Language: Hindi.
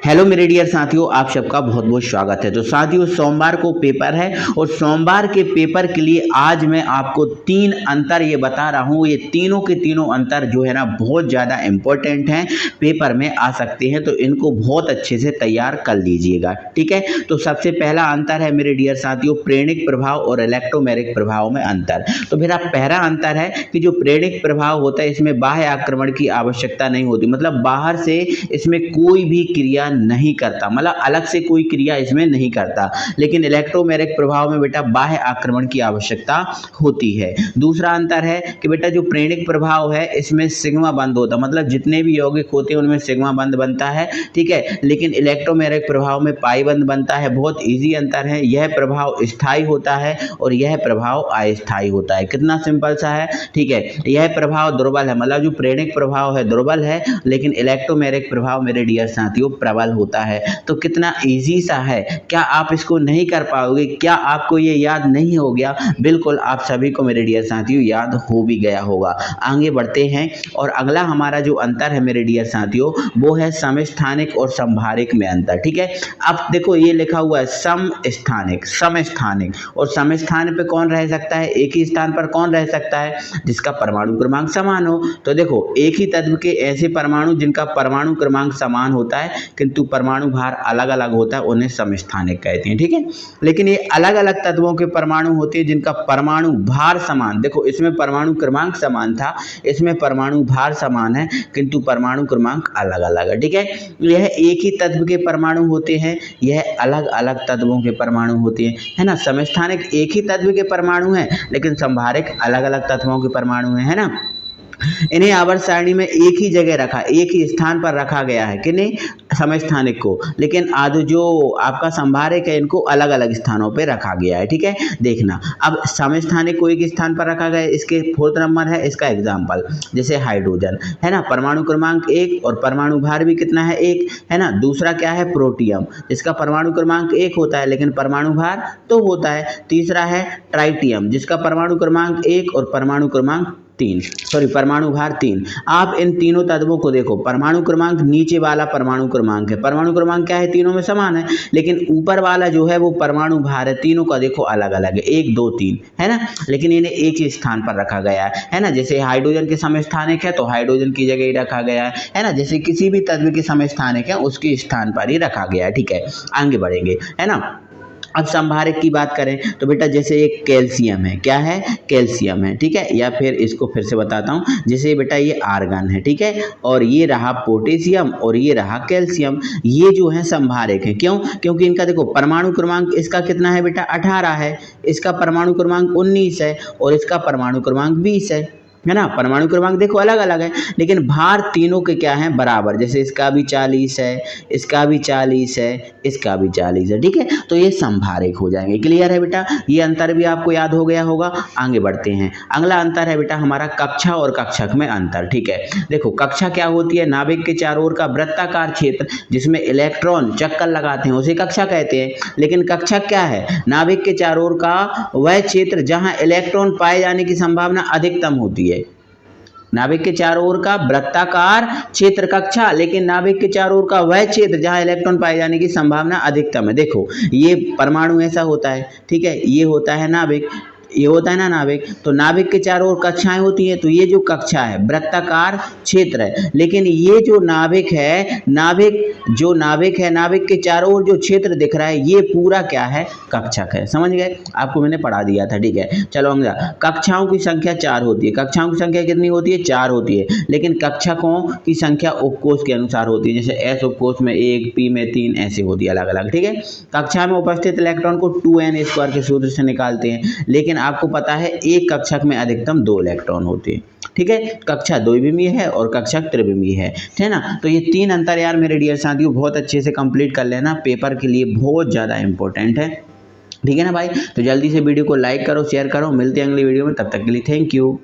हेलो मेरे डियर साथियों, आप सबका बहुत बहुत स्वागत है। तो साथियों, सोमवार को पेपर है और सोमवार के पेपर के लिए आज मैं आपको 3 अंतर ये बता रहा हूँ। ये तीनों के तीनों अंतर जो है ना बहुत ज़्यादा इम्पोर्टेंट हैं, पेपर में आ सकते हैं, तो इनको बहुत अच्छे से तैयार कर लीजिएगा। ठीक है, तो सबसे पहला अंतर है मेरे डियर साथियों, प्रेरणिक प्रभाव और इलेक्ट्रोमैग्नेटिक प्रभाव में अंतर। तो मेरा पहला अंतर है कि जो प्रेरणिक प्रभाव होता है इसमें बाह्य आक्रमण की आवश्यकता नहीं होती, मतलब बाहर से इसमें कोई भी क्रिया नहीं करता, मतलब अलग से कोई क्रिया इसमें नहीं करता। लेकिन इलेक्ट्रोमैग्नेटिक प्रभाव में बेटा बाह्य आक्रमण की आवश्यकता होती है। दूसरा अंतर है कि बेटा जो प्रेरणिक प्रभाव है इसमें सिग्मा बंध होता, मतलब जितने भी यौगिक होते हैं उनमें सिग्मा बंध बनता है। ठीक है, लेकिन इलेक्ट्रोमैग्नेटिक प्रभाव में पाई बंध बनता है। बहुत ईजी अंतर है। यह प्रभाव स्थायी होता है और यह प्रभाव अस्थायी होता है। कितना सिंपल सा है। ठीक है, यह प्रभाव दुर्बल है, मतलब जो प्रेरणिक प्रभाव है दुर्बल है, लेकिन इलेक्ट्रोमैग्नेटिक प्रभाव मेरे डियर साथियों प्रबल होता है। तो कितना इजी सा है, क्या आप इसको नहीं कर पाओगे? क्या आपको ये याद नहीं हो गया? बिल्कुल आप सभी को मेरे डियर साथियों याद हो भी गया होगा। आगे बढ़ते हैं और अगला हमारा जो अंतर है मेरे डियर साथियों वो है समस्थानिक और संभारिक में अंतर। ठीक है, अब देखो ये लिखा हुआ है समस्थानिक, समस्थानिक और समस्थान पे कौन रह सकता है? एक ही स्थान पर कौन रह सकता है? जिसका परमाणु क्रमांक समान हो। तो देखो एक ही तत्व के ऐसे परमाणु जिनका परमाणु क्रमांक समान होता है किंतु परमाणु भार अलग अलग होता है उन्हें समस्थानिक कहते हैं। ठीक है, लेकिन ये अलग अलग तत्वों के परमाणु होते हैं जिनका परमाणु भार समान, देखो इसमें परमाणु क्रमांक समान था, इसमें परमाणु भार समान है किंतु परमाणु क्रमांक अलग अलग है। ठीक है, यह एक ही तत्व के परमाणु होते हैं, यह अलग अलग तत्वों के परमाणु होते हैं, है ना। समस्थानिक एक ही तत्व के परमाणु हैं लेकिन संभारिक अलग अलग तत्वों के परमाणु हैं, है ना। इन्हें आवर्त सारणी में एक ही जगह रखा, एक ही स्थान पर रखा गया है, किन्हें? समस्थानिक को, लेकिन आज जो आपका संभारक है इनको अलग अलग स्थानों पे रखा गया है। ठीक है, देखना अब समस्थानिक को एक स्थान पर रखा गया है, इसके 4th नंबर है इसका एग्जाम्पल, जैसे हाइड्रोजन है ना, परमाणु क्रमांक 1 और परमाणु भार भी कितना है? 1 है ना। दूसरा क्या है? प्रोटियम, जिसका परमाणु क्रमांक 1 होता है लेकिन परमाणु भार 2 होता है। तीसरा है ट्राइटियम, जिसका परमाणु क्रमांक 1 और परमाणु क्रमांक 3, सॉरी परमाणु भार 3। आप इन तीनों तत्वों को देखो, परमाणु क्रमांक नीचे वाला परमाणु क्रमांक है, परमाणु क्रमांक क्या है? तीनों में समान है, लेकिन ऊपर वाला जो है वो परमाणु भार है, तीनों का देखो अलग अलग है, 1 2 3 है ना, लेकिन इन्हें एक ही स्थान पर रखा गया है ना। जैसे हाइड्रोजन के समस्थानिक है तो हाइड्रोजन की जगह ही रखा गया है ना। जैसे किसी भी तत्व के समस्थानिक है उसके स्थान पर ही रखा गया है। ठीक है, आगे बढ़ेंगे, है ना। अब संभारक की बात करें तो बेटा जैसे एक कैल्शियम है, क्या है? कैल्शियम है। ठीक है, या फिर इसको फिर से बताता हूँ, जैसे बेटा ये आर्गन है, ठीक है, और ये रहा पोटेशियम और ये रहा कैल्शियम, ये जो है संभारक है। क्यों? क्योंकि इनका देखो परमाणु क्रमांक इसका कितना है बेटा? 18 है, इसका परमाणु क्रमांक 19 है और इसका परमाणु क्रमांक 20 है ना। परमाणु क्रमांक देखो अलग अलग है लेकिन भार तीनों के क्या है? बराबर। जैसे इसका भी 40 है, इसका भी 40 है, इसका भी 40 है। ठीक है, तो ये संभारक हो जाएंगे। क्लियर है बेटा? ये अंतर भी आपको याद हो गया होगा। आगे बढ़ते हैं, अगला अंतर है बेटा हमारा कक्षा और कक्षक में अंतर। ठीक है, देखो कक्षा क्या होती है? नाभिक के चारों ओर का वृत्ताकार क्षेत्र जिसमें इलेक्ट्रॉन चक्कर लगाते हैं उसे कक्षा कहते हैं। लेकिन कक्षक क्या है? नाभिक के चारों ओर का वह क्षेत्र जहां इलेक्ट्रॉन पाए जाने की संभावना अधिकतम होती है। नाभिक के चारों ओर का वृत्ताकार क्षेत्र कक्षा, लेकिन नाभिक के चारों ओर का वह क्षेत्र जहां इलेक्ट्रॉन पाए जाने की संभावना अधिकतम है। देखो ये परमाणु ऐसा होता है, ठीक है, ये होता है नाभिक, ये होता है ना नाभिक, तो नाभिक के चारों ओर कक्षाएं होती हैं, तो ये जो कक्षा है वृत्ताकार क्षेत्र है, लेकिन ये जो नाभिक है, नाभिक के चारों ओर जो क्षेत्र दिख रहा है ये पूरा क्या है? कक्षक है। समझ गए? आपको मैंने पढ़ा दिया था। ठीक है, चलो अंगला, कक्षाओं की संख्या 4 होती है। कक्षाओं की संख्या कितनी होती है? 4 होती है, लेकिन कक्षकों की संख्या उपकोष के अनुसार होती है। जैसे S उपकोष में 1, P में 3, ऐसे होती है अलग अलग। ठीक है, कक्षा में उपस्थित इलेक्ट्रॉन को 2n² के सूत्र से निकालते हैं, लेकिन आपको पता है एक कक्षक में अधिकतम 2 इलेक्ट्रॉन होते हैं। ठीक है, कक्षा द्विविमीय है और कक्षक त्रिविमीय है ना। तो ये 3 अंतर यार मेरे डियर साथियों बहुत अच्छे से कंप्लीट कर लेना, पेपर के लिए बहुत ज़्यादा इंपॉर्टेंट है। ठीक है ना भाई, तो जल्दी से वीडियो को लाइक करो, शेयर करो, मिलते हैं अगली वीडियो में, तब तक के लिए थैंक यू।